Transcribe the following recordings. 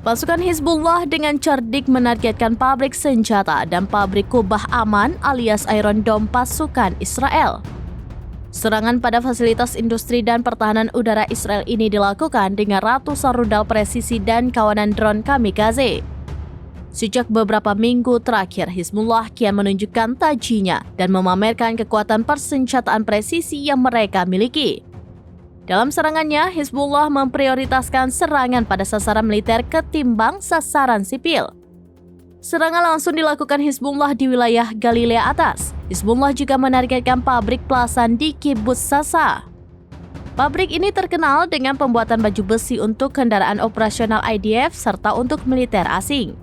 Pasukan Hizbullah dengan cerdik menargetkan pabrik senjata dan pabrik kubah aman alias Iron Dome pasukan Israel. Serangan pada fasilitas industri dan pertahanan udara Israel ini dilakukan dengan ratusan rudal presisi dan kawanan drone kamikaze. Sejak beberapa minggu terakhir, Hizbullah kian menunjukkan tajinya dan memamerkan kekuatan persenjataan presisi yang mereka miliki. Dalam serangannya, Hizbullah memprioritaskan serangan pada sasaran militer ketimbang sasaran sipil. Serangan langsung dilakukan Hizbullah di wilayah Galilea Atas. Hizbullah juga menargetkan pabrik pelasan di Kibbutz Sasa. Pabrik ini terkenal dengan pembuatan baju besi untuk kendaraan operasional IDF serta untuk militer asing.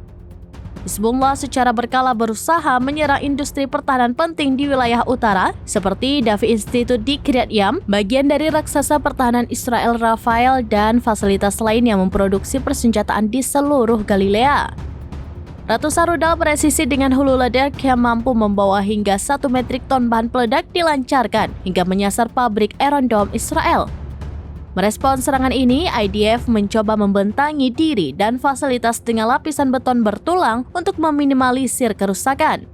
Hizbullah secara berkala berusaha menyerang industri pertahanan penting di wilayah utara seperti Davi Institute di Kiryat Yam, bagian dari raksasa pertahanan Israel Rafael dan fasilitas lain yang memproduksi persenjataan di seluruh Galilea. Ratusan rudal presisi dengan hulu ledak yang mampu membawa hingga 1 metrik ton bahan peledak dilancarkan hingga menyasar pabrik Iron Dome Israel. Merespons serangan ini, IDF mencoba membentangi diri dan fasilitas dengan lapisan beton bertulang untuk meminimalisir kerusakan.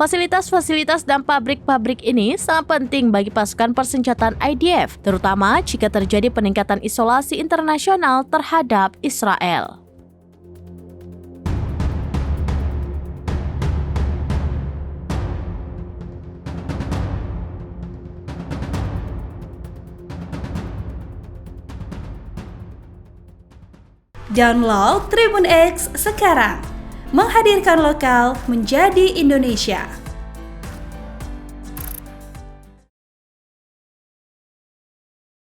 Fasilitas-fasilitas dan pabrik-pabrik ini sangat penting bagi pasukan persenjataan IDF, terutama jika terjadi peningkatan isolasi internasional terhadap Israel. Download Tribun X sekarang, menghadirkan lokal menjadi Indonesia.